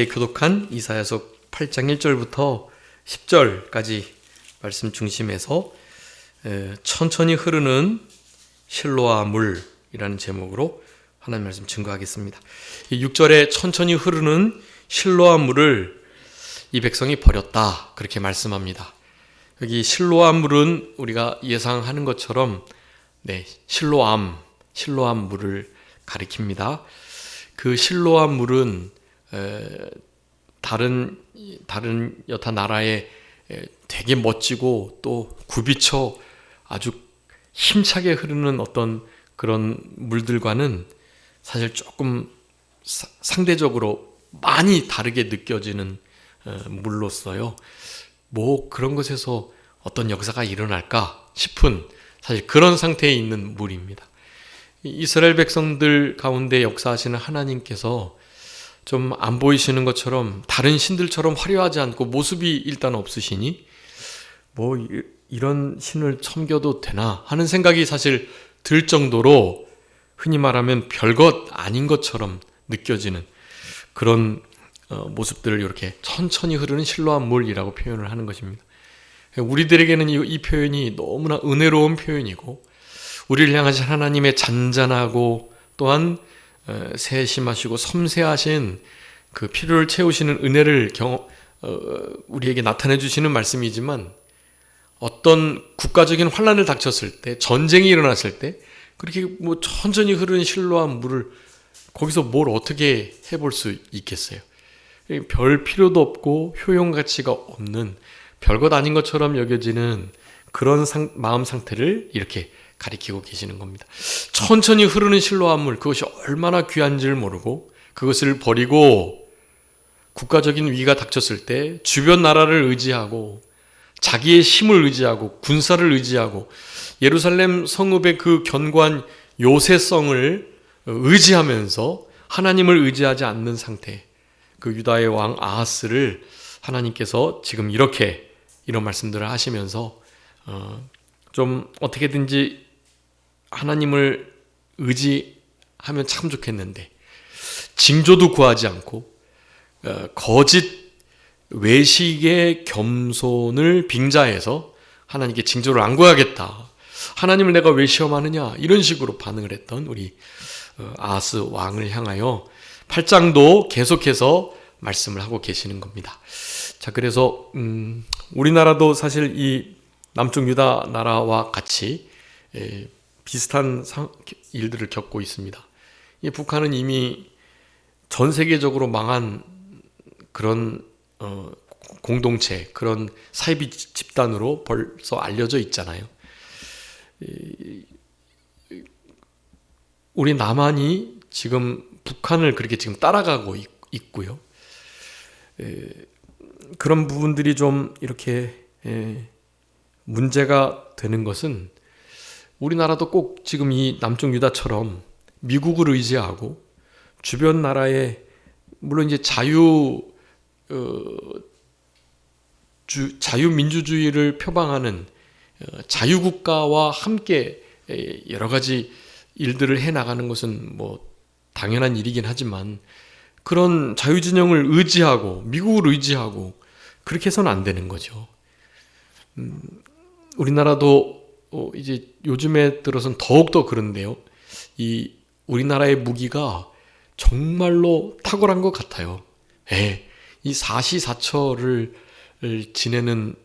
교독한 이사야서 8장 1절부터 10절까지 말씀 중심에서 천천히 흐르는 실로아 물이라는 제목으로 하나님 말씀 증거하겠습니다. 이 6절에 천천히 흐르는 실로아 물을 이 백성이 버렸다, 그렇게 말씀합니다. 여기 실로아 물은 우리가 예상하는 것처럼 실로암 물을 가리킵니다. 그 실로암 물은 다른 여타 나라에 되게 멋지고 또 굽이쳐 아주 힘차게 흐르는 어떤 그런 물들과는 사실 조금 상대적으로 많이 다르게 느껴지는 물로서요. 뭐 그런 것에서 어떤 역사가 일어날까 싶은 사실 그런 상태에 있는 물입니다. 이스라엘 백성들 가운데 역사하시는 하나님께서 좀 안 보이시는 것처럼 다른 신들처럼 화려하지 않고 모습이 일단 없으시니 뭐 이런 신을 섬겨도 되나 하는 생각이 사실 들 정도로 흔히 말하면 별것 아닌 것처럼 느껴지는 그런 모습들을 이렇게 천천히 흐르는 실로암 물이라고 표현을 하는 것입니다. 우리들에게는 이 표현이 너무나 은혜로운 표현이고 우리를 향하신 하나님의 잔잔하고 또한 세심하시고 섬세하신 그 필요를 채우시는 은혜를 우리에게 나타내 주시는 말씀이지만 어떤 국가적인 환난을 닥쳤을 때, 전쟁이 일어났을 때 그렇게 뭐 천천히 흐르는 실로암 물을 거기서 뭘 어떻게 해볼 수 있겠어요? 별 필요도 없고 효용 가치가 없는 별것 아닌 것처럼 여겨지는 그런 마음 상태를 이렇게 가리키고 계시는 겁니다. 천천히 흐르는 실로암 물, 그것이 얼마나 귀한지를 모르고 그것을 버리고 국가적인 위기가 닥쳤을 때 주변 나라를 의지하고 자기의 힘을 의지하고 군사를 의지하고 예루살렘 성읍의 그 견고한 요새성을 의지하면서 하나님을 의지하지 않는 상태, 그 유다의 왕 아하스를 하나님께서 지금 이런 말씀들을 하시면서 좀 어떻게든지 하나님을 의지하면 참 좋겠는데 징조도 구하지 않고 거짓 외식의 겸손을 빙자해서 하나님께 징조를 안 구하겠다, 하나님을 내가 왜 시험하느냐, 이런 식으로 반응을 했던 우리 아하스 왕을 향하여 8장도 계속해서 말씀을 하고 계시는 겁니다. 자, 그래서 우리나라도 사실 이 남쪽 유다 나라와 같이 비슷한 일들을 겪고 있습니다. 이 북한은 이미 전 세계적으로 망한 그런 공동체, 그런 사이비 집단으로 벌써 알려져 있잖아요. 우리 남한이 지금 북한을 그렇게 지금 따라가고 있고요. 그런 부분들이 좀 이렇게 문제가 되는 것은 우리나라도 꼭 지금 이 남쪽 유다처럼 미국을 의지하고 주변 나라에 물론 이제 자유민주주의를 표방하는 자유국가와 함께 여러 가지 일들을 해나가는 것은 뭐 당연한 일이긴 하지만 그런 자유진영을 의지하고 미국을 의지하고 그렇게 해서는 안 되는 거죠. 우리나라도 이제 요즘에 들어선 더욱더 그런데요. 이 우리나라의 무기가 정말로 탁월한 것 같아요. 이 사시사철을 지내는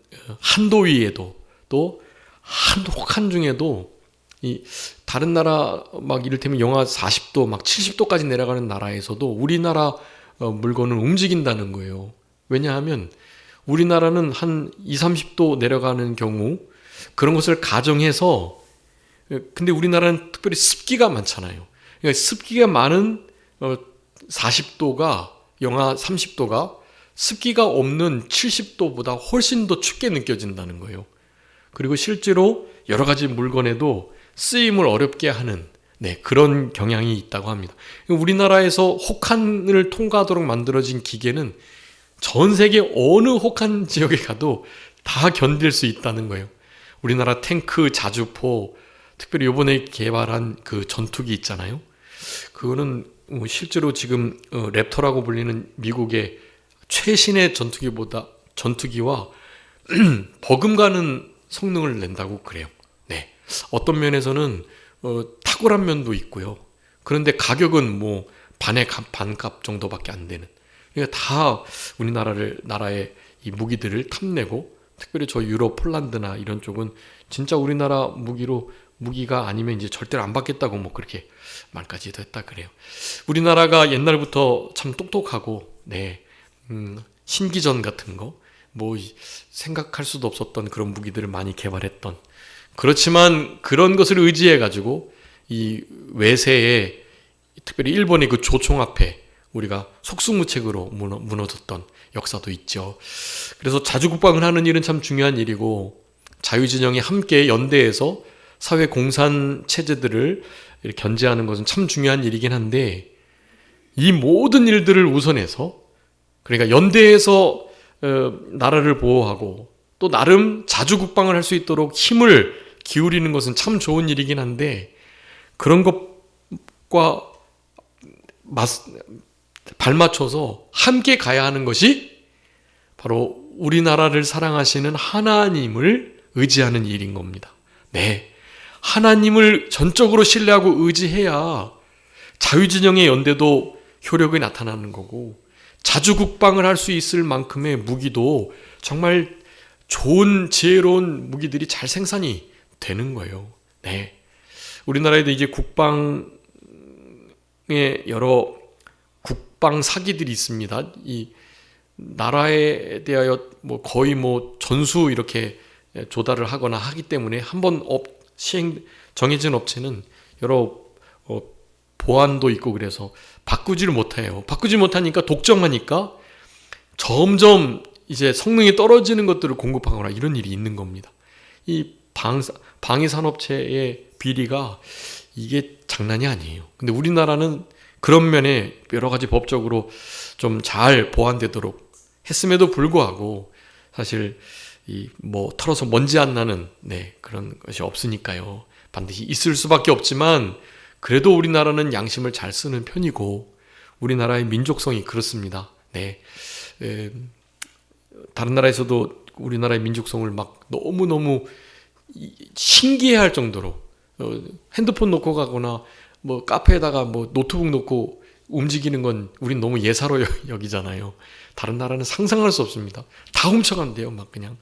한도위에도 또 혹한 중에도 이 다른 나라 막 이를테면 영하 40도 막 70도까지 내려가는 나라에서도 우리나라 물건을 움직인다는 거예요. 왜냐하면 우리나라는 한 20-30도 내려가는 경우 그런 것을 가정해서, 근데 우리나라는 특별히 습기가 많잖아요. 그러니까 습기가 많은 40도가 영하 30도가 습기가 없는 70도보다 훨씬 더 춥게 느껴진다는 거예요. 그리고 실제로 여러 가지 물건에도 쓰임을 어렵게 하는 그런 경향이 있다고 합니다. 우리나라에서 혹한을 통과하도록 만들어진 기계는 전 세계 어느 혹한 지역에 가도 다 견딜 수 있다는 거예요. 우리나라 탱크, 자주포, 특별히 이번에 개발한 그 전투기 있잖아요. 그거는 실제로 지금 랩터라고 불리는 미국의 최신의 전투기와 버금가는 성능을 낸다고 그래요. 네. 어떤 면에서는 탁월한 면도 있고요. 그런데 가격은 뭐 반값 정도밖에 안 되는. 그러니까 다 나라의 이 무기들을 탐내고, 특별히 저 유럽, 폴란드나 이런 쪽은 진짜 우리나라 무기가 아니면 이제 절대로 안 받겠다고 뭐 그렇게 말까지도 했다 그래요. 우리나라가 옛날부터 참 똑똑하고, 네, 신기전 같은 거, 뭐 생각할 수도 없었던 그런 무기들을 많이 개발했던. 그렇지만 그런 것을 의지해 가지고 이 외세에, 특별히 일본의 그 조총 앞에 우리가 속수무책으로 무너졌던 역사도 있죠. 그래서 자주국방을 하는 일은 참 중요한 일이고, 자유진영이 함께 연대해서 사회 공산 체제들을 견제하는 것은 참 중요한 일이긴 한데, 이 모든 일들을 우선해서, 그러니까 연대해서 나라를 보호하고 또 나름 자주국방을 할 수 있도록 힘을 기울이는 것은 참 좋은 일이긴 한데, 그런 것과 발맞춰서 함께 가야 하는 것이 바로 우리나라를 사랑하시는 하나님을 의지하는 일인 겁니다. 네, 하나님을 전적으로 신뢰하고 의지해야 자유진영의 연대도 효력이 나타나는 거고, 자주국방을 할 수 있을 만큼의 무기도 정말 좋은 지혜로운 무기들이 잘 생산이 되는 거예요. 네, 우리나라에도 이제 국방에 여러 국방 사기들이 있습니다. 이 나라에 대하여 거의 전수 이렇게 조달을 하거나 하기 때문에 한번 정해진 업체는 여러 보안도 있고 그래서 바꾸지를 못해요. 바꾸지 못하니까 독점하니까 점점 이제 성능이 떨어지는 것들을 공급하거나 이런 일이 있는 겁니다. 이 방위산업체의 비리가 이게 장난이 아니에요. 근데 우리나라는 그런 면에 여러 가지 법적으로 좀 잘 보완되도록 했음에도 불구하고 사실 털어서 먼지 안 나는 그런 것이 없으니까요. 반드시 있을 수밖에 없지만, 그래도 우리나라는 양심을 잘 쓰는 편이고 우리나라의 민족성이 그렇습니다. 네, 다른 나라에서도 우리나라의 민족성을 막 너무너무 신기해할 정도로 핸드폰 놓고 가거나 카페에다가 노트북 놓고 움직이는 건 우린 너무 예사로 여기잖아요. 다른 나라는 상상할 수 없습니다. 다 훔쳐간대요. 막 그냥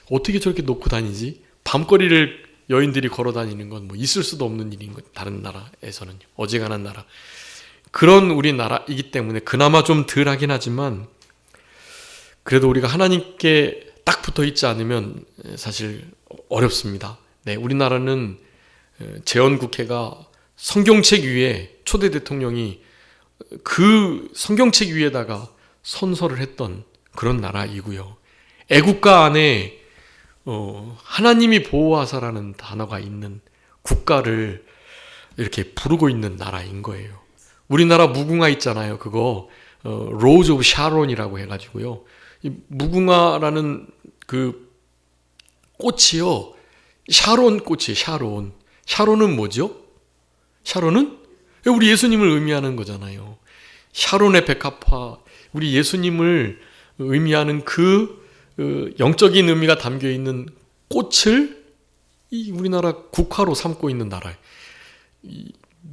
어떻게 저렇게 놓고 다니지? 밤거리를 여인들이 걸어 다니는 건 있을 수도 없는 일인 것. 다른 나라에서는요. 어지간한 나라. 그런 우리나라이기 때문에 그나마 좀 덜하긴 하지만, 그래도 우리가 하나님께 딱 붙어 있지 않으면 사실 어렵습니다. 네, 우리나라는 재헌국회가 성경책 위에 초대 대통령이 그 성경책 위에다가 선서를 했던 그런 나라이고요. 애국가 안에 하나님이 보호하사라는 단어가 있는 국가를 이렇게 부르고 있는 나라인 거예요. 우리나라 무궁화 있잖아요. 그거 로즈 오브 샤론이라고 해가지고요. 이 무궁화라는 그 꽃이요, 샤론 꽃이에요. 샤론. 샤론은 뭐죠? 샤론은 우리 예수님을 의미하는 거잖아요. 샤론의 백합화, 우리 예수님을 의미하는 그 영적인 의미가 담겨 있는 꽃을 이 우리나라 국화로 삼고 있는 나라예요.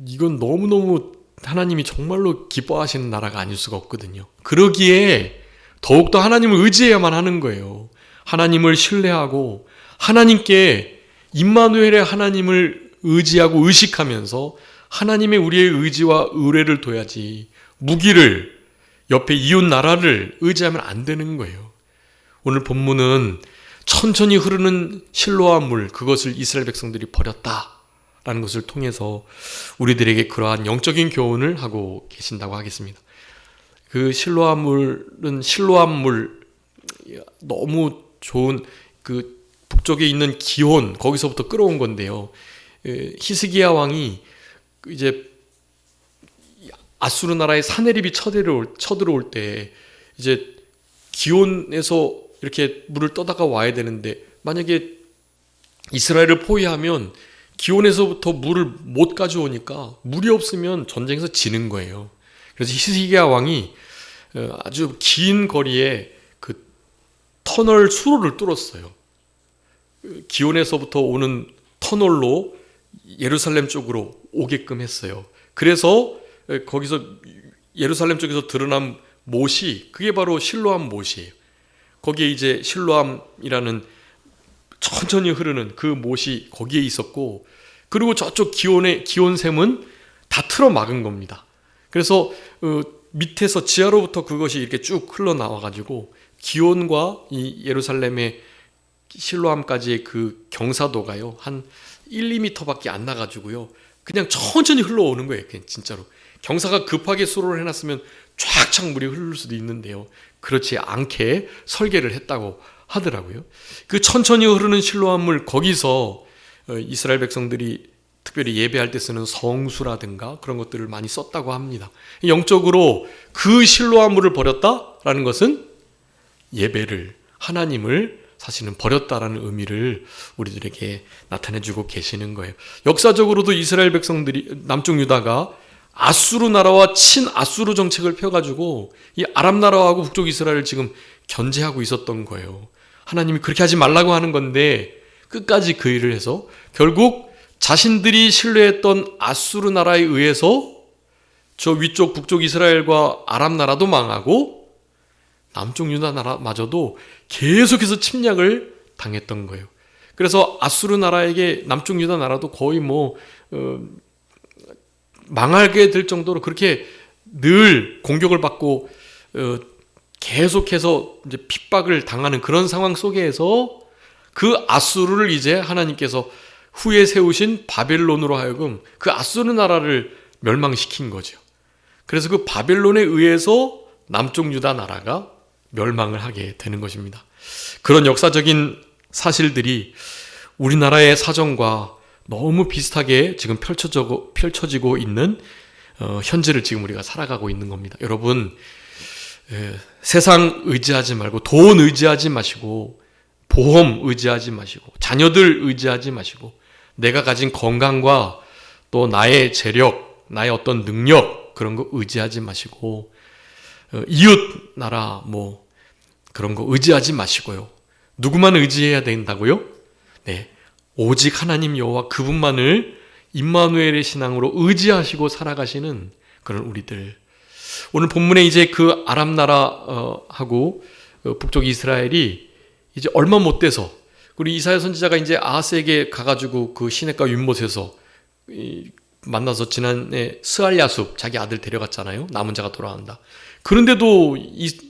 이건 너무너무 하나님이 정말로 기뻐하시는 나라가 아닐 수가 없거든요. 그러기에 더욱더 하나님을 의지해야만 하는 거예요. 하나님을 신뢰하고 하나님께 임마누엘의 하나님을 의지하고 의식하면서 하나님의 우리의 의지와 의뢰를 둬야지, 무기를, 옆에 이웃 나라를 의지하면 안 되는 거예요. 오늘 본문은 천천히 흐르는 실로암 물, 그것을 이스라엘 백성들이 버렸다라는 것을 통해서 우리들에게 그러한 영적인 교훈을 하고 계신다고 하겠습니다. 그 실로암 물은 너무 좋은 그 북쪽에 있는 기혼, 거기서부터 끌어온 건데요. 히스기야 왕이 이제 아수르 나라의 사네립이 쳐들어올 때 이제 기온에서 이렇게 물을 떠다가 와야 되는데, 만약에 이스라엘을 포위하면 기온에서부터 물을 못 가져오니까 물이 없으면 전쟁에서 지는 거예요. 그래서 히스기야 왕이 아주 긴 거리에 그 터널 수로를 뚫었어요. 기온에서부터 오는 터널로 예루살렘 쪽으로 오게끔 했어요. 그래서 거기서 예루살렘 쪽에서 드러난 못이 그게 바로 실로암 못이에요. 거기에 이제 실로암이라는 천천히 흐르는 그 못이 거기에 있었고, 그리고 저쪽 기온샘은 다 틀어 막은 겁니다. 그래서 밑에서 지하로부터 그것이 이렇게 쭉 흘러나와 가지고 기온과 이 예루살렘의 실로암까지의 그 경사도가요 한 1, 2m밖에 안 나가지고요 그냥 천천히 흘러오는 거예요. 그냥 진짜로 경사가 급하게 수로를 해놨으면 쫙쫙 물이 흐를 수도 있는데요, 그렇지 않게 설계를 했다고 하더라고요. 그 천천히 흐르는 실로암 물, 거기서 이스라엘 백성들이 특별히 예배할 때 쓰는 성수라든가 그런 것들을 많이 썼다고 합니다. 영적으로 그 실로암 물을 버렸다라는 것은 예배를, 하나님을 사실은 버렸다라는 의미를 우리들에게 나타내주고 계시는 거예요. 역사적으로도 이스라엘 백성들이, 남쪽 유다가 아수르 나라와 친아수르 정책을 펴가지고 이 아람 나라하고 북쪽 이스라엘을 지금 견제하고 있었던 거예요. 하나님이 그렇게 하지 말라고 하는 건데 끝까지 그 일을 해서 결국 자신들이 신뢰했던 아수르 나라에 의해서 저 위쪽 북쪽 이스라엘과 아람 나라도 망하고 남쪽 유다 나라마저도 계속해서 침략을 당했던 거예요. 그래서 아수르 나라에게 남쪽 유다 나라도 거의 망하게 될 정도로 그렇게 늘 공격을 받고 계속해서 이제 핍박을 당하는 그런 상황 속에서 그 아수르를 이제 하나님께서 후에 세우신 바벨론으로 하여금 그 아수르 나라를 멸망시킨 거죠. 그래서 그 바벨론에 의해서 남쪽 유다 나라가 멸망을 하게 되는 것입니다. 그런 역사적인 사실들이 우리나라의 사정과 너무 비슷하게 지금 펼쳐지고 있는 현재를 지금 우리가 살아가고 있는 겁니다. 여러분, 세상 의지하지 말고, 돈 의지하지 마시고, 보험 의지하지 마시고, 자녀들 의지하지 마시고, 내가 가진 건강과 또 나의 재력, 나의 어떤 능력, 그런 거 의지하지 마시고, 이웃 나라 그런 거 의지하지 마시고요. 누구만 의지해야 된다고요? 네, 오직 하나님 여호와 그분만을 임마누엘의 신앙으로 의지하시고 살아가시는 그런 우리들. 오늘 본문에 이제 그 아람 나라하고 북쪽 이스라엘이 이제 얼마 못 돼서, 우리 이사야 선지자가 이제 아하스에게 가가지고 그 시냇가 윗못에서 만나서 지난해 스알야숲 자기 아들 데려갔잖아요. 남은 자가 돌아간다. 그런데도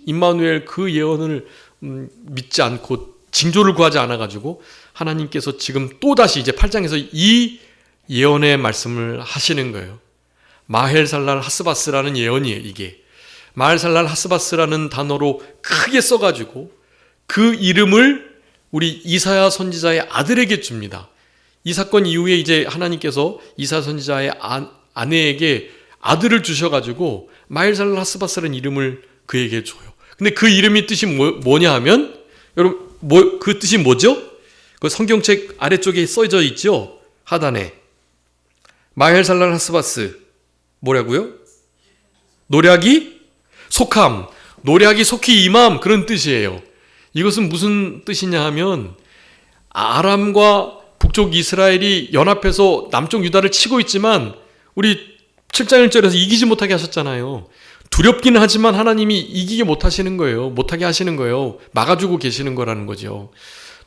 임마누엘 그 예언을 믿지 않고 징조를 구하지 않아가지고 하나님께서 지금 또다시 이제 8장에서 이 예언의 말씀을 하시는 거예요. 마헬살랄 하스바스라는 예언이에요. 이게 마헬살랄 하스바스라는 단어로 크게 써가지고 그 이름을 우리 이사야 선지자의 아들에게 줍니다. 이 사건 이후에 이제 하나님께서 이사야 선지자의 아내에게 아들을 주셔가지고 마헬살랄 하스바스라는 이름을 그에게 줘요. 근데 그 이름이 뜻이 뭐냐 하면, 여러분 그 뜻이 뭐죠? 그 성경책 아래쪽에 써져 있죠. 하단에 마헬살랄 하스바스 뭐라고요? 노략이 속함, 노략이 속히 임함, 그런 뜻이에요. 이것은 무슨 뜻이냐 하면 아람과 북쪽 이스라엘이 연합해서 남쪽 유다를 치고 있지만 우리 7장 1절에서 이기지 못하게 하셨잖아요. 두렵기는 하지만 하나님이 이기게 못하시는 거예요. 못하게 하시는 거예요. 막아주고 계시는 거라는 거죠.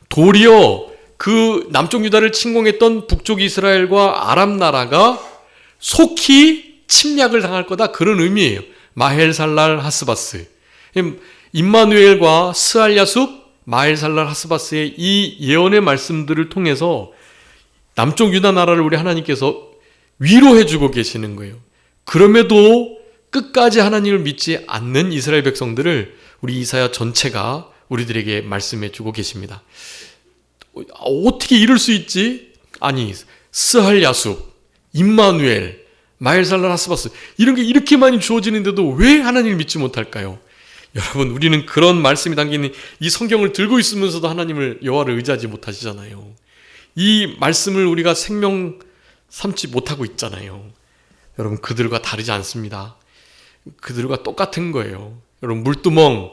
도리어 그 남쪽 유다를 침공했던 북쪽 이스라엘과 아람 나라가 속히 침략을 당할 거다, 그런 의미예요. 마헬살랄 하스바스. 임마누엘과 스알야숲, 마헬살랄 하스바스의 이 예언의 말씀들을 통해서 남쪽 유다 나라를 우리 하나님께서 위로해주고 계시는 거예요. 그럼에도 끝까지 하나님을 믿지 않는 이스라엘 백성들을 우리 이사야 전체가 우리들에게 말씀해주고 계십니다. 어떻게 이럴 수 있지? 아니, 스알야숲, 임마누엘, 마헬살랄 하스바스, 이런 게 이렇게 많이 주어지는데도 왜 하나님을 믿지 못할까요? 여러분, 우리는 그런 말씀이 담긴 이 성경을 들고 있으면서도 하나님을, 여호와를 의지하지 못하시잖아요. 이 말씀을 우리가 생명 삼지 못하고 있잖아요. 여러분, 그들과 다르지 않습니다. 그들과 똑같은 거예요. 여러분, 물두멍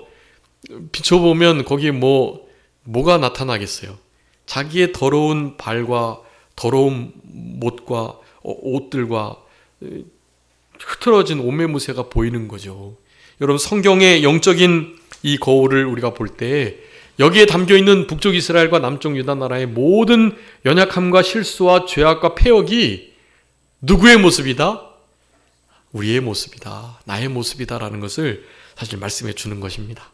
비춰보면 거기에 뭐가 나타나겠어요? 자기의 더러운 발과 더러운 못과 옷들과 흐트러진 옷매무새가 보이는 거죠. 여러분, 성경의 영적인 이 거울을 우리가 볼 때 여기에 담겨있는 북쪽 이스라엘과 남쪽 유다 나라의 모든 연약함과 실수와 죄악과 패역이 누구의 모습이다? 우리의 모습이다. 나의 모습이다라는 것을 사실 말씀해 주는 것입니다.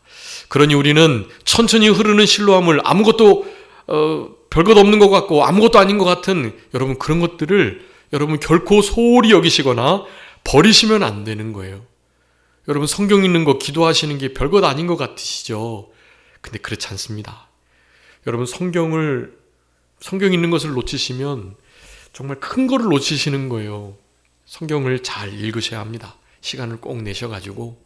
그러니 우리는 천천히 흐르는 실로암을 아무것도 별것 없는 것 같고 아무것도 아닌 것 같은 여러분, 그런 것들을 여러분 결코 소홀히 여기시거나 버리시면 안 되는 거예요. 여러분, 성경 읽는 거, 기도하시는 게 별것 아닌 것 같으시죠? 근데 그렇지 않습니다. 여러분, 성경 읽는 것을 놓치시면 정말 큰 거를 놓치시는 거예요. 성경을 잘 읽으셔야 합니다. 시간을 꼭 내셔가지고.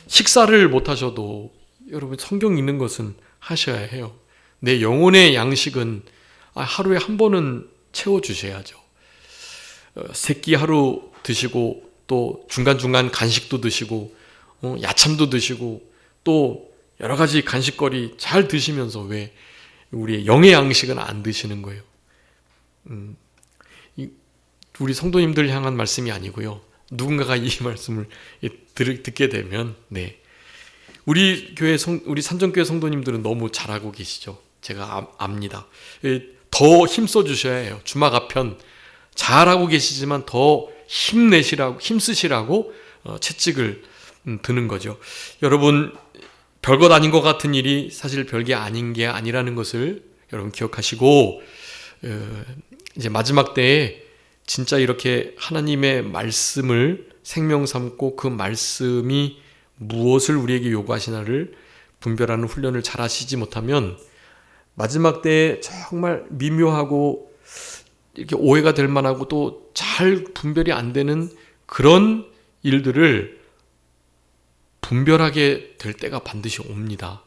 식사를 못 하셔도 여러분, 성경 읽는 것은 하셔야 해요. 내 영혼의 양식은 하루에 한 번은 채워주셔야죠. 새끼 하루 드시고 또 중간중간 간식도 드시고 야참도 드시고 또 여러 가지 간식거리 잘 드시면서 왜 우리의 영의 양식은 안 드시는 거예요? 우리 성도님들 향한 말씀이 아니고요. 누군가가 이 말씀을 듣게 되면 우리 교회 우리 산정교회 성도님들은 너무 잘하고 계시죠. 제가 압니다. 더 힘써 주셔야 해요. 주마가편 잘하고 계시지만 더 힘쓰시라고 채찍을 드는 거죠. 여러분, 별것 아닌 것 같은 일이 사실 별게 아닌 게 아니라는 것을 여러분 기억하시고, 이제 마지막 때에 진짜 이렇게 하나님의 말씀을 생명 삼고 그 말씀이 무엇을 우리에게 요구하시나를 분별하는 훈련을 잘 하시지 못하면 마지막 때에 정말 미묘하고 이렇게 오해가 될 만하고 또 잘 분별이 안 되는 그런 일들을 분별하게 될 때가 반드시 옵니다.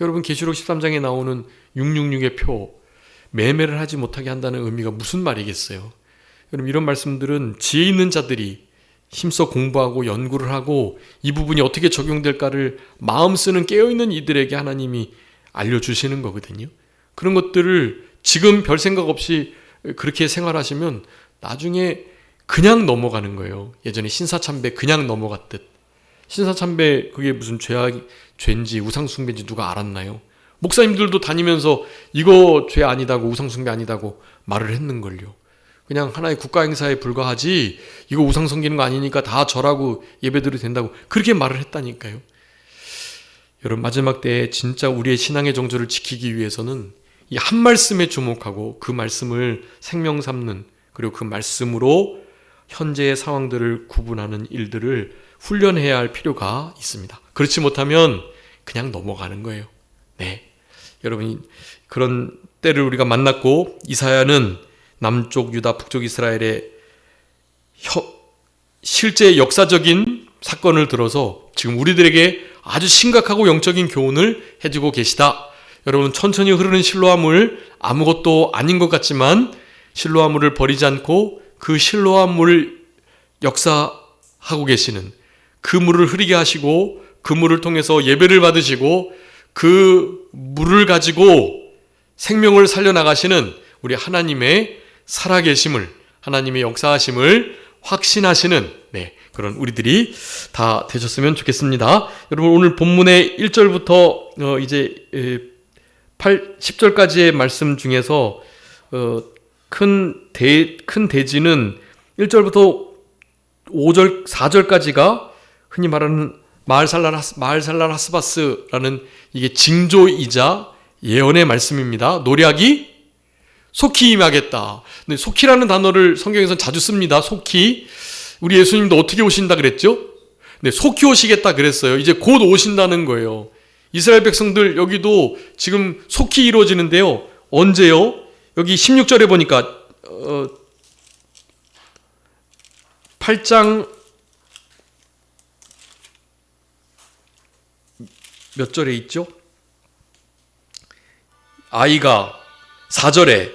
여러분, 계시록 13장에 나오는 666의 표, 매매를 하지 못하게 한다는 의미가 무슨 말이겠어요? 여러분, 이런 말씀들은 지혜 있는 자들이 힘써 공부하고 연구를 하고 이 부분이 어떻게 적용될까를 마음 쓰는 깨어있는 이들에게 하나님이 알려주시는 거거든요. 그런 것들을 지금 별 생각 없이 그렇게 생활하시면 나중에 그냥 넘어가는 거예요. 예전에 신사참배 그냥 넘어갔듯. 신사참배 그게 무슨 죄인지 우상숭배인지 누가 알았나요? 목사님들도 다니면서 이거 죄 아니다고 우상숭배 아니다고 말을 했는걸요. 그냥 하나의 국가행사에 불과하지 이거 우상 섬기는 거 아니니까 다 절하고 예배드려도 된다고 그렇게 말을 했다니까요. 여러분, 마지막 때에 진짜 우리의 신앙의 정조를 지키기 위해서는 이 한 말씀에 주목하고 그 말씀을 생명 삼는, 그리고 그 말씀으로 현재의 상황들을 구분하는 일들을 훈련해야 할 필요가 있습니다. 그렇지 못하면 그냥 넘어가는 거예요. 여러분, 그런 때를 우리가 만났고, 이사야는 남쪽 유다, 북쪽 이스라엘의 실제 역사적인 사건을 들어서 지금 우리들에게 아주 심각하고 영적인 교훈을 해주고 계시다. 여러분, 천천히 흐르는 실로암을 아무것도 아닌 것 같지만 실로암물을 버리지 않고 그 실로암물을 역사하고 계시는, 그 물을 흐리게 하시고 그 물을 통해서 예배를 받으시고 그 물을 가지고 생명을 살려나가시는 우리 하나님의 살아계심을, 하나님의 역사하심을 확신하시는 그런 우리들이 다 되셨으면 좋겠습니다. 여러분, 오늘 본문의 1절부터 이제 10절까지의 말씀 중에서 큰 대지는 1절부터 5절, 4절까지가 흔히 말하는 마을살랄 하스바스라는 이게 징조이자 예언의 말씀입니다. 노략이 속히 임하겠다. 네, 속히라는 단어를 성경에서는 자주 씁니다. 속히. 우리 예수님도 어떻게 오신다 그랬죠? 네, 속히 오시겠다 그랬어요. 이제 곧 오신다는 거예요. 이스라엘 백성들 여기도 지금 속히 이루어지는데요. 언제요? 여기 16절에 보니까 8장 몇 절에 있죠? 아이가 4절에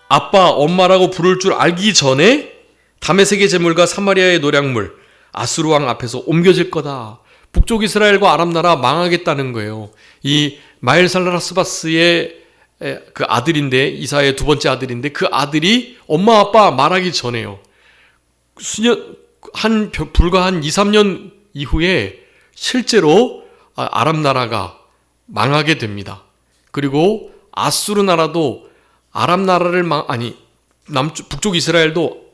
아빠, 엄마라고 부를 줄 알기 전에 다메섹의 제물과 사마리아의 노략물 아수르 왕 앞에서 옮겨질 거다. 북쪽 이스라엘과 아람 나라 망하겠다는 거예요. 이 마엘살라스바스의 그 아들인데, 이사의 두 번째 아들인데, 그 아들이 엄마 아빠 말하기 전에요. 불과 한 2, 3년 이후에 실제로 아람 나라가 망하게 됩니다. 그리고 아수르 나라도 아람 나라를 북쪽 이스라엘도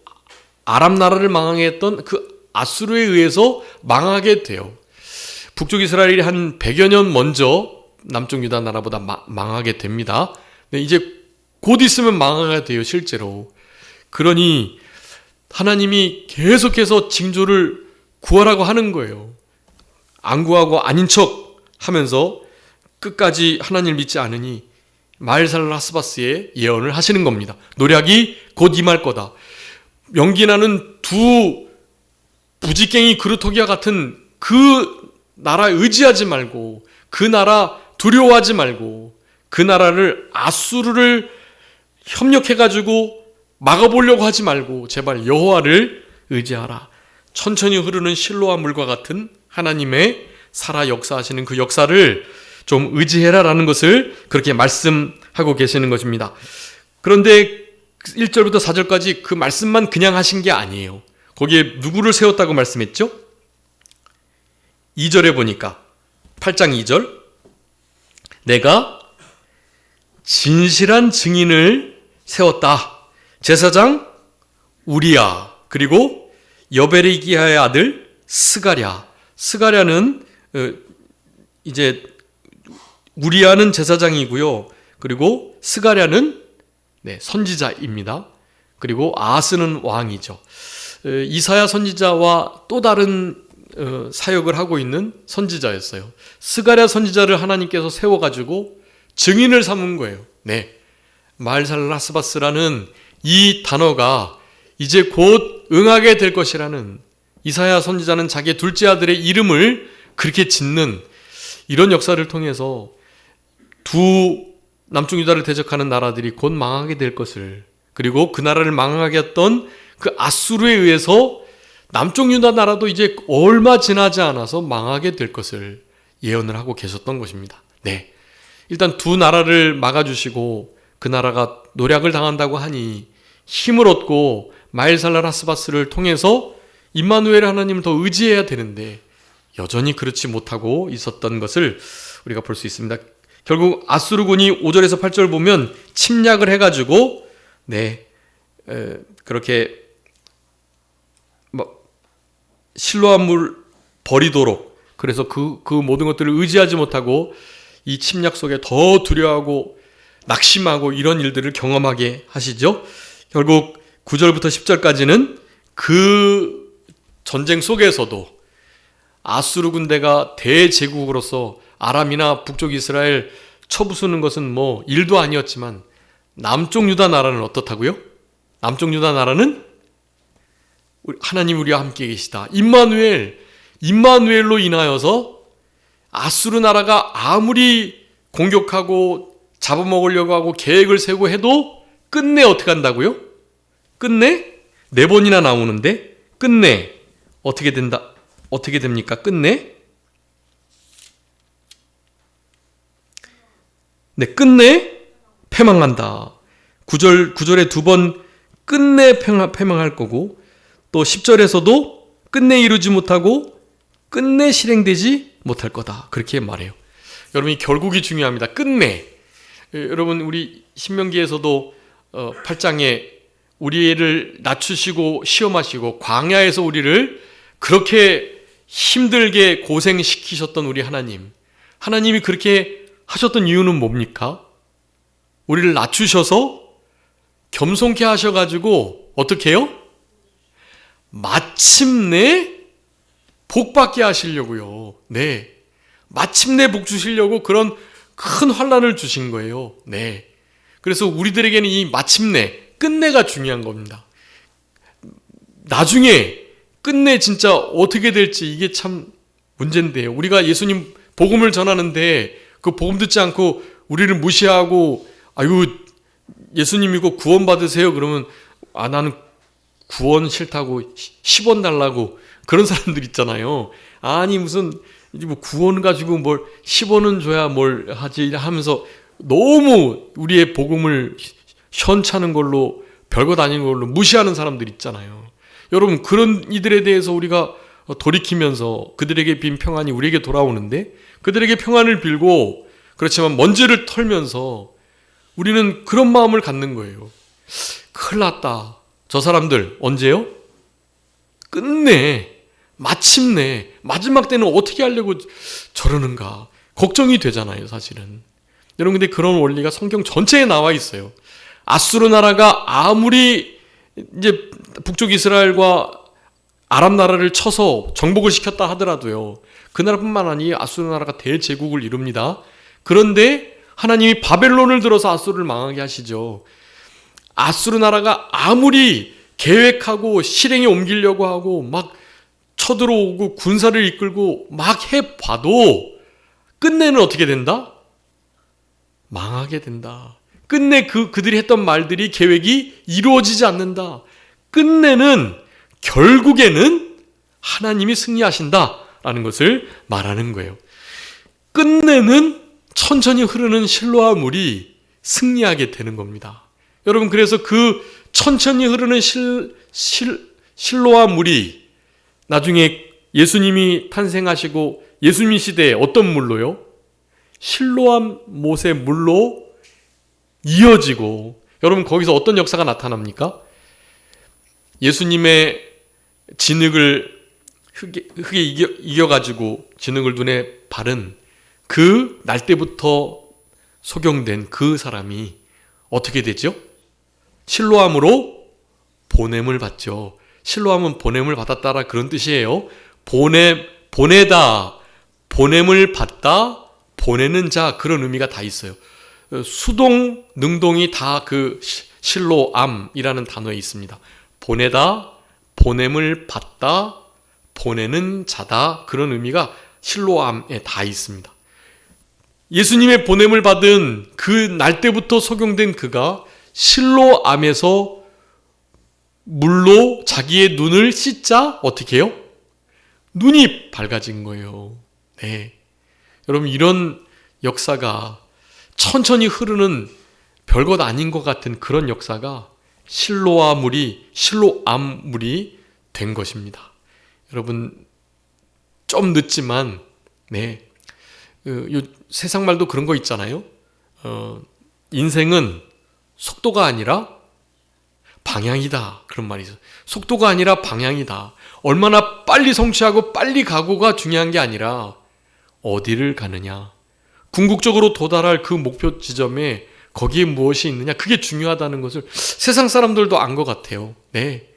아람 나라를 망하게 했던 그 아수르에 의해서 망하게 돼요. 북쪽 이스라엘이 한 100여 년 먼저 남쪽 유다 나라보다 망하게 됩니다. 네, 이제 곧 있으면 망하게 돼요, 실제로. 그러니 하나님이 계속해서 징조를 구하라고 하는 거예요. 안 구하고 아닌 척 하면서 끝까지 하나님을 믿지 않으니 마엘살라스바스의 예언을 하시는 겁니다. 노략이 곧 임할 거다. 연기나는 두 부지깽이 그루터기와 같은 그 나라 의지하지 말고, 그 나라 두려워하지 말고, 그 나라를 아수르를 협력해가지고 막아보려고 하지 말고 제발 여호와를 의지하라. 천천히 흐르는 실로암 물과 같은 하나님의 살아 역사하시는 그 역사를 좀 의지해라라는 것을 그렇게 말씀하고 계시는 것입니다. 그런데 1절부터 4절까지 그 말씀만 그냥 하신 게 아니에요. 거기에 누구를 세웠다고 말씀했죠? 2절에 보니까 8장 2절 내가 진실한 증인을 세웠다. 제사장 우리야, 그리고 여베레기야의 아들 스가랴. 스가랴는 이제 우리야는 제사장이고요. 그리고 스가랴는 선지자입니다. 그리고 아하스는 왕이죠. 이사야 선지자와 또 다른 사역을 하고 있는 선지자였어요. 스가랴 선지자를 하나님께서 세워가지고 증인을 삼은 거예요. 네, 마엘살라스바스라는 이 단어가 이제 곧 응하게 될 것이라는, 이사야 선지자는 자기의 둘째 아들의 이름을 그렇게 짓는 이런 역사를 통해서 두 남쪽 유다를 대적하는 나라들이 곧 망하게 될 것을, 그리고 그 나라를 망하게 했던 그 아수르에 의해서 남쪽 유다 나라도 이제 얼마 지나지 않아서 망하게 될 것을 예언을 하고 계셨던 것입니다. 네, 일단 두 나라를 막아주시고 그 나라가 노략을 당한다고 하니 힘을 얻고 마엘살라스바스를 통해서 임마누엘 하나님을 더 의지해야 되는데 여전히 그렇지 못하고 있었던 것을 우리가 볼 수 있습니다. 결국 아수르군이 5절에서 8절 보면 침략을 해가지고 그렇게 실로암 물 버리도록, 그래서 그 모든 것들을 의지하지 못하고 이 침략 속에 더 두려워하고 낙심하고 이런 일들을 경험하게 하시죠. 결국 9절부터 10절까지는 그 전쟁 속에서도 아수르 군대가 대제국으로서 아람이나 북쪽 이스라엘 쳐부수는 것은 뭐 일도 아니었지만 남쪽 유다 나라는 어떻다고요? 남쪽 유다 나라는 하나님 우리와 함께 계시다. 임마누엘로 인하여서 아수르 나라가 아무리 공격하고 잡아먹으려고 하고 계획을 세우고 해도 끝내 어떻게 한다고요? 끝내 4번이나 나오는데 끝내 어떻게 됩니까? 끝내 끝내 패망한다. 9절에 2번 끝내 패망할 거고, 또 10절에서도 끝내 이루지 못하고 끝내 실행되지 못할 거다. 그렇게 말해요. 여러분, 이 결국이 중요합니다. 끝내. 여러분, 우리 신명기에서도 8장에 우리를 낮추시고 시험하시고 광야에서 우리를 그렇게 힘들게 고생시키셨던 우리 하나님이 그렇게 하셨던 이유는 뭡니까? 우리를 낮추셔서 겸손케 하셔가지고 어떻게 해요? 마침내 복받게 하시려고요. 네, 마침내 복 주시려고 그런 큰 환난을 주신 거예요. 네, 그래서 우리들에게는 이 마침내, 끝내가 중요한 겁니다. 나중에 끝내 진짜 어떻게 될지 이게 참 문제인데요. 우리가 예수님 복음을 전하는데 그 복음 듣지 않고 우리를 무시하고 예수님이고 구원 받으세요. 그러면 나는 구원 싫다고 10원 달라고 그런 사람들 있잖아요. 아니 무슨 뭐 구원 가지고 뭘 10원은 줘야 뭘 하지 하면서 너무 우리의 복음을 현찮은 걸로 별것 아닌 걸로 무시하는 사람들 있잖아요. 여러분 그런 이들에 대해서 우리가 돌이키면서 그들에게 빈 평안이 우리에게 돌아오는데 그들에게 평안을 빌고 그렇지만 먼지를 털면서 우리는 그런 마음을 갖는 거예요. 큰일 났다. 저 사람들 언제요? 끝내 마침내 마지막 때는 어떻게 하려고 저러는가 걱정이 되잖아요, 사실은. 여러분 근데 그런 원리가 성경 전체에 나와 있어요. 아수르 나라가 아무리 이제 북쪽 이스라엘과 아랍 나라를 쳐서 정복을 시켰다 하더라도요. 그 나라뿐만 아니라 아수르 나라가 대제국을 이룹니다. 그런데 하나님이 바벨론을 들어서 아수르를 망하게 하시죠. 아수르 나라가 아무리 계획하고 실행에 옮기려고 하고 막 쳐들어오고 군사를 이끌고 막 해봐도 끝내는 어떻게 된다? 망하게 된다. 끝내 그들이 했던 말들이 계획이 이루어지지 않는다. 끝내는 결국에는 하나님이 승리하신다라는 것을 말하는 거예요. 끝내는 천천히 흐르는 실로아 물이 승리하게 되는 겁니다. 여러분 그래서 그 천천히 흐르는 실로아 물이 나중에 예수님이 탄생하시고 예수님 시대에 어떤 물로요? 실로암 못의 물로 이어지고 여러분 거기서 어떤 역사가 나타납니까? 예수님의 진흙을 흙에 이겨가지고 진흙을 눈에 바른 그 날 때부터 소경된 그 사람이 어떻게 되죠? 실로암으로 보냄을 받죠. 실로암은 보냄을 받았다라 그런 뜻이에요. 보내다, 보냄을 받다, 보내는 자 그런 의미가 다 있어요. 수동, 능동이 다 그 실로암이라는 단어에 있습니다. 보내다, 보냄을 받다, 보내는 자다 그런 의미가 실로암에 다 있습니다. 예수님의 보냄을 받은 그 날 때부터 소경된 그가 실로암에서 물로 자기의 눈을 씻자 어떻게 해요? 눈이 밝아진 거예요. 네. 여러분 이런 역사가 천천히 흐르는 별것 아닌 것 같은 그런 역사가 실로암 물이 된 것입니다. 여러분 좀 늦지만 세상 말도 그런 거 있잖아요. 인생은 속도가 아니라 방향이다. 그런 말이 있어요. 속도가 아니라 방향이다. 얼마나 빨리 성취하고 빨리 가고가 중요한 게 아니라 어디를 가느냐. 궁극적으로 도달할 그 목표 지점에 거기에 무엇이 있느냐. 그게 중요하다는 것을 세상 사람들도 안 것 같아요. 네.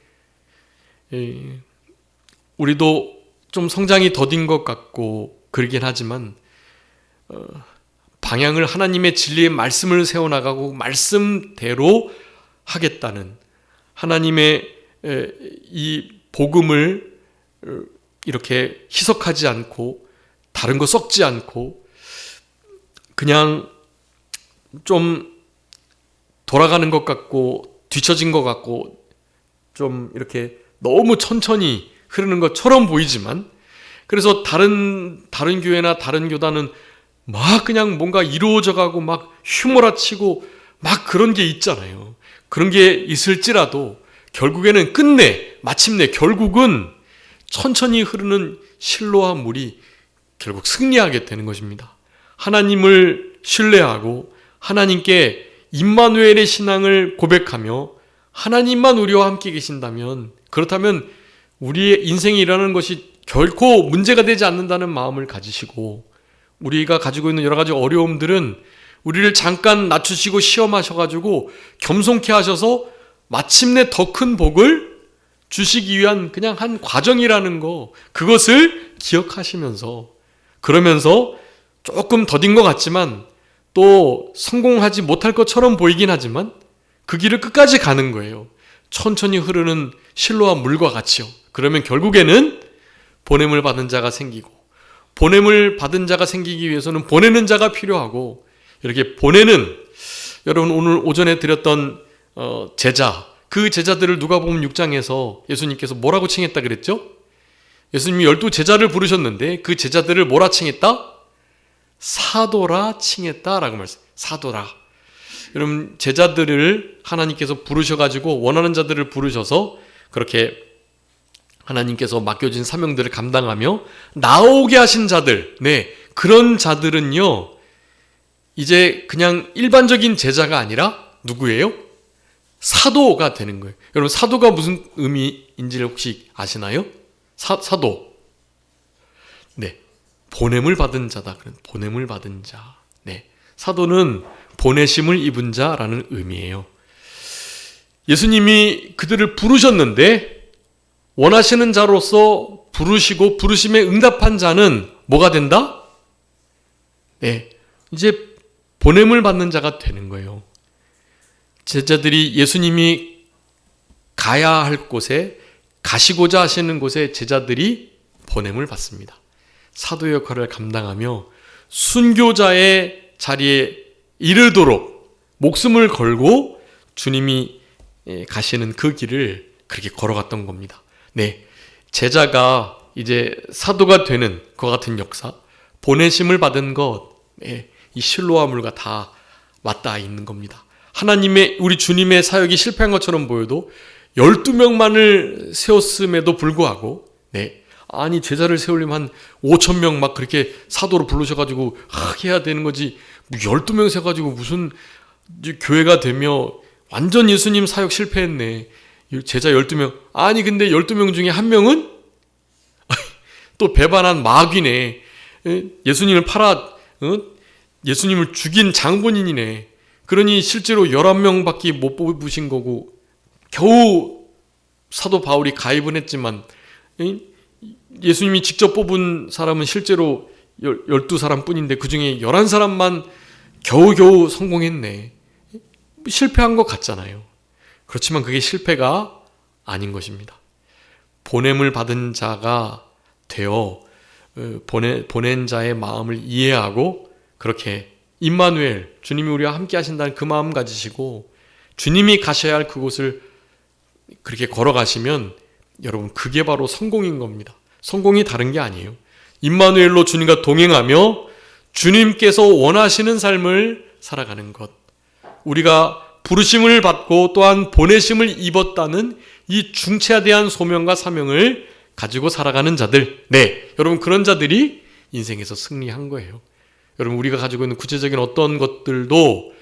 우리도 좀 성장이 더딘 것 같고 그러긴 하지만 방향을 하나님의 진리의 말씀을 세워나가고 말씀대로 하겠다는 하나님의 이 복음을 이렇게 희석하지 않고 다른 거 섞지 않고 그냥 좀 돌아가는 것 같고 뒤처진 것 같고 좀 이렇게 너무 천천히 흐르는 것처럼 보이지만 그래서 다른 교회나 다른 교단은 막 그냥 뭔가 이루어져 가고 막 휘몰아치고 막 그런 게 있잖아요. 그런 게 있을지라도 결국에는 마침내 결국은 천천히 흐르는 실로암 물이 결국 승리하게 되는 것입니다. 하나님을 신뢰하고 하나님께 임마누엘의 신앙을 고백하며 하나님만 우리와 함께 계신다면 그렇다면 우리의 인생이 일어나는 것이 결코 문제가 되지 않는다는 마음을 가지시고 우리가 가지고 있는 여러 가지 어려움들은 우리를 잠깐 낮추시고 시험하셔가지고 겸손케 하셔서 마침내 더 큰 복을 주시기 위한 그냥 한 과정이라는 거 그것을 기억하시면서 그러면서 조금 더딘 것 같지만 또 성공하지 못할 것처럼 보이긴 하지만 그 길을 끝까지 가는 거예요. 천천히 흐르는 실로암 물과 같이요. 그러면 결국에는 보냄을 받은 자가 생기고 보냄을 받은 자가 생기기 위해서는 보내는 자가 필요하고 이렇게 보내는 여러분 오늘 오전에 드렸던 제자, 그 제자들을 누가복음 6장에서 예수님께서 뭐라고 칭했다 그랬죠? 예수님이 12제자를 부르셨는데 그 제자들을 뭐라 칭했다? 사도라 칭했다라고 말씀. 사도라. 여러분 제자들을 하나님께서 부르셔가지고 원하는 자들을 부르셔서 그렇게 하나님께서 맡겨진 사명들을 감당하며 나오게 하신 자들, 네, 그런 자들은요 이제 그냥 일반적인 제자가 아니라 누구예요? 사도가 되는 거예요. 여러분 사도가 무슨 의미인지를 혹시 아시나요? 사도. 네. 보냄을 받은 자다. 그런 보냄을 받은 자. 네. 사도는 보내심을 입은 자라는 의미예요. 예수님이 그들을 부르셨는데 원하시는 자로서 부르시고 부르심에 응답한 자는 뭐가 된다? 네. 이제 보냄을 받는 자가 되는 거예요. 제자들이 예수님이 가야 할 곳에 가시고자 하시는 곳에 제자들이 보냄을 받습니다. 사도 역할을 감당하며 순교자의 자리에 이르도록 목숨을 걸고 주님이 가시는 그 길을 그렇게 걸어갔던 겁니다. 네, 제자가 이제 사도가 되는 그와 같은 역사, 보내심을 받은 것, 이 실로아물과 다 맞닿아 있는 겁니다. 하나님의 우리 주님의 사역이 실패한 것처럼 보여도 12명만을 세웠음에도 불구하고 아니 제자를 세우려면 한 5,000명 막 그렇게 사도로 불러셔가지고 해야 되는 거지 12명 세가지고 무슨 교회가 되며 완전 예수님 사역 실패했네. 제자 12명. 아니 근데 12명 중에 한 명은 또 배반한 마귀네. 예수님을 예수님을 죽인 장본인이네. 그러니 실제로 11명밖에 못 뽑으신 거고 겨우 사도 바울이 가입은 했지만 예수님이 직접 뽑은 사람은 실제로 12사람 뿐인데 그 중에 11사람만 겨우겨우 성공했네. 실패한 것 같잖아요. 그렇지만 그게 실패가 아닌 것입니다. 보냄을 받은 자가 되어 보낸 자의 마음을 이해하고 그렇게 임마누엘, 주님이 우리와 함께 하신다는 그 마음 가지시고 주님이 가셔야 할 그곳을 그렇게 걸어가시면 여러분 그게 바로 성공인 겁니다. 성공이 다른 게 아니에요. 임마누엘로 주님과 동행하며 주님께서 원하시는 삶을 살아가는 것. 우리가 부르심을 받고 또한 보내심을 입었다는 이 중차대한 소명과 사명을 가지고 살아가는 자들. 네, 여러분 그런 자들이 인생에서 승리한 거예요. 여러분 우리가 가지고 있는 구체적인 어떤 것들도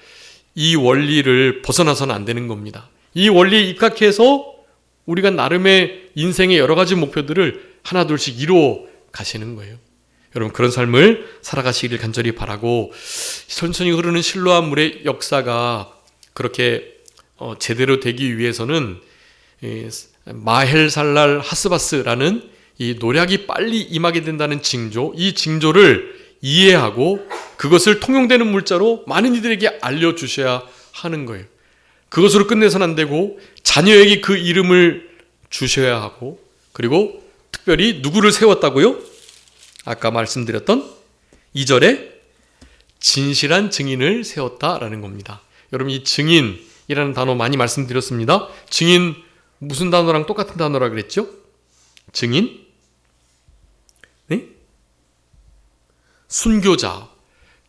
이 원리를 벗어나서는 안 되는 겁니다. 이 원리에 입각해서 우리가 나름의 인생의 여러 가지 목표들을 하나둘씩 이루어 가시는 거예요. 여러분 그런 삶을 살아가시길 간절히 바라고 천천히 흐르는 실로암 물의 역사가 그렇게 제대로 되기 위해서는 마헬살랄 하스바스라는 이 노략이 빨리 임하게 된다는 징조, 이 징조를 이해하고 그것을 통용되는 물자로 많은 이들에게 알려주셔야 하는 거예요. 그것으로 끝내서는 안 되고 자녀에게 그 이름을 주셔야 하고 그리고 특별히 누구를 세웠다고요? 아까 말씀드렸던 2절에 진실한 증인을 세웠다라는 겁니다. 여러분 이 증인이라는 단어 많이 말씀드렸습니다. 증인 무슨 단어랑 똑같은 단어라 그랬죠? 증인? 네? 순교자.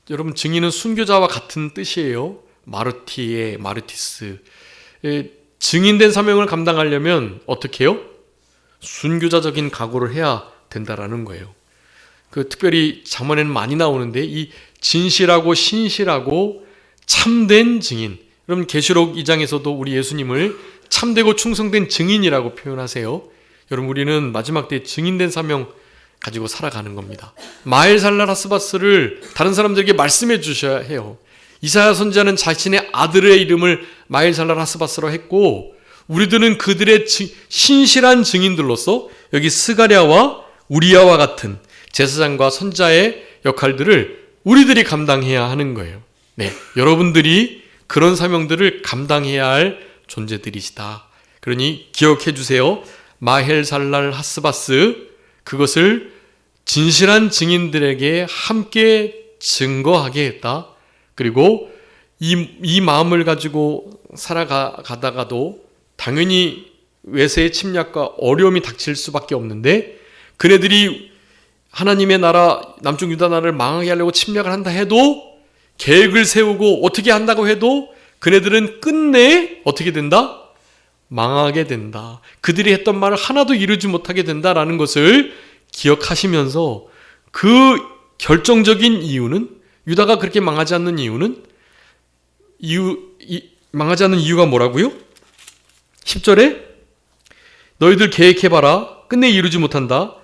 여러분 증인은 순교자와 같은 뜻이에요. 마르티에 마르티스. 증인된 사명을 감당하려면 어떻게 해요? 순교자적인 각오를 해야 된다라는 거예요. 특별히 잠언에는 많이 나오는데 이 진실하고 신실하고 참된 증인. 여러분 계시록 2장에서도 우리 예수님을 참되고 충성된 증인이라고 표현하세요. 여러분 우리는 마지막 때 증인된 사명 가지고 살아가는 겁니다. 마헬살랄 하스바스를 다른 사람들에게 말씀해 주셔야 해요. 이사야 선지자는 자신의 아들의 이름을 마헬살랄 하스바스로 했고 우리들은 그들의 신실한 증인들로서 여기 스가랴와 우리야와 같은 제사장과 선지자의 역할들을 우리들이 감당해야 하는 거예요. 네, 여러분들이 그런 사명들을 감당해야 할 존재들이시다. 그러니 기억해 주세요. 마헬살랄 하스바스 그것을 진실한 증인들에게 함께 증거하게 했다. 그리고 이 마음을 가지고 살아가다가도 당연히 외세의 침략과 어려움이 닥칠 수밖에 없는데, 그네들이 하나님의 나라, 남쪽 유다 나라를 망하게 하려고 침략을 한다 해도, 계획을 세우고 어떻게 한다고 해도 그네들은 끝내 어떻게 된다? 망하게 된다. 그들이 했던 말을 하나도 이루지 못하게 된다라는 것을 기억하시면서, 그 결정적인 이유는, 유다가 그렇게 망하지 않는 이유는, 망하지 않는 이유가 뭐라고요? 10절에 너희들 계획해봐라, 끝내 이루지 못한다.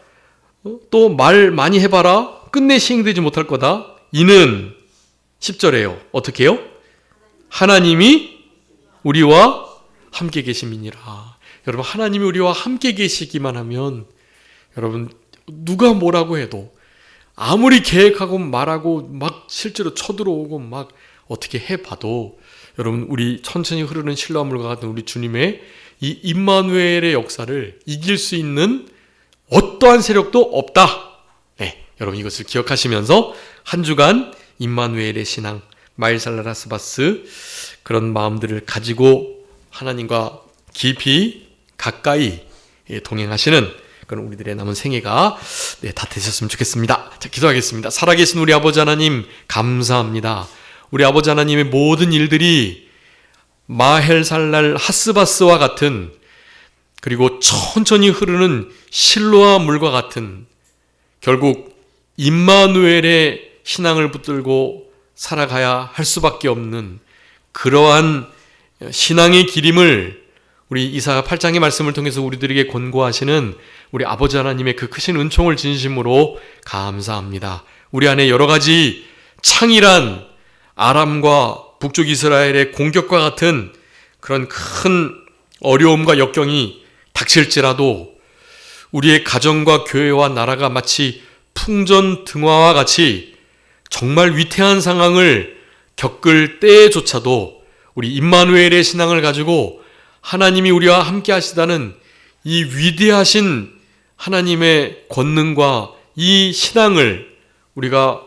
또 말 많이 해봐라, 끝내 시행되지 못할 거다. 이는 10절에요. 어떻게 해요? 하나님이 우리와 함께 계심이니라. 여러분, 하나님이 우리와 함께 계시기만 하면, 여러분, 누가 뭐라고 해도, 아무리 계획하고 말하고 막 실제로 쳐들어오고 막 어떻게 해봐도, 여러분, 우리 천천히 흐르는 신라물과 같은 우리 주님의 이 임마누엘의 역사를 이길 수 있는 어떠한 세력도 없다. 네, 여러분, 이것을 기억하시면서 한 주간 임마누엘의 신앙, 마일살라라스바스, 그런 마음들을 가지고 하나님과 깊이 가까이 동행하시는 그런 우리들의 남은 생애가 다 되셨으면 좋겠습니다. 자, 기도하겠습니다. 살아계신 우리 아버지 하나님, 감사합니다. 우리 아버지 하나님의 모든 일들이 마헬살랄 하스바스와 같은, 그리고 천천히 흐르는 실로아 물과 같은, 결국 임마누엘의 신앙을 붙들고 살아가야 할 수밖에 없는 그러한 신앙의 기림을 우리 이사야 8장의 말씀을 통해서 우리들에게 권고하시는 우리 아버지 하나님의 그 크신 은총을 진심으로 감사합니다. 우리 안에 여러 가지 창이란 아람과 북쪽 이스라엘의 공격과 같은 그런 큰 어려움과 역경이 닥칠지라도, 우리의 가정과 교회와 나라가 마치 풍전등화와 같이 정말 위태한 상황을 겪을 때조차도 우리 임마누엘의 신앙을 가지고 하나님이 우리와 함께 하시다는 이 위대하신 하나님의 권능과 이 신앙을 우리가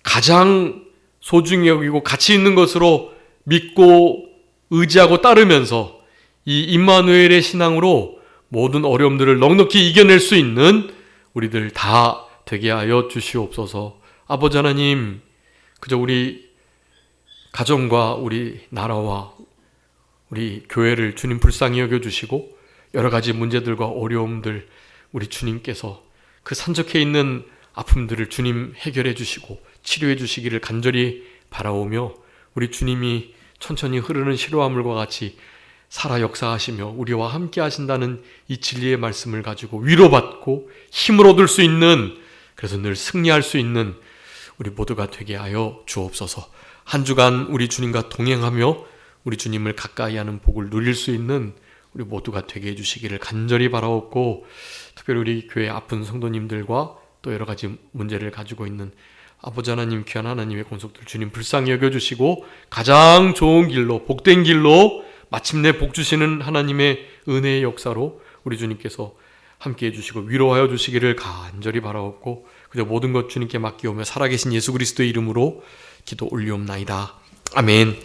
가장 소중히 여기고 가치 있는 것으로 믿고 의지하고 따르면서, 이 임마누엘의 신앙으로 모든 어려움들을 넉넉히 이겨낼 수 있는 우리들 다 되게 하여 주시옵소서. 아버지 하나님, 그저 우리 가정과 우리 나라와 우리 교회를 주님 불쌍히 여겨주시고, 여러 가지 문제들과 어려움들 우리 주님께서 그 산적해 있는 아픔들을 주님 해결해 주시고 치료해 주시기를 간절히 바라오며, 우리 주님이 천천히 흐르는 시로아물과 같이 살아 역사하시며 우리와 함께 하신다는 이 진리의 말씀을 가지고 위로받고 힘을 얻을 수 있는, 그래서 늘 승리할 수 있는 우리 모두가 되게 하여 주옵소서. 한 주간 우리 주님과 동행하며 우리 주님을 가까이 하는 복을 누릴 수 있는 우리 모두가 되게 해주시기를 간절히 바라옵고, 특별히 우리 교회 아픈 성도님들과 또 여러 가지 문제를 가지고 있는 아버지 하나님, 귀한 하나님의 권속들 주님 불쌍히 여겨주시고, 가장 좋은 길로, 복된 길로 마침내 복 주시는 하나님의 은혜의 역사로 우리 주님께서 함께 해주시고 위로하여 주시기를 간절히 바라옵고, 그저 모든 것 주님께 맡기오며 살아계신 예수 그리스도의 이름으로 기도 올리옵나이다. 아멘.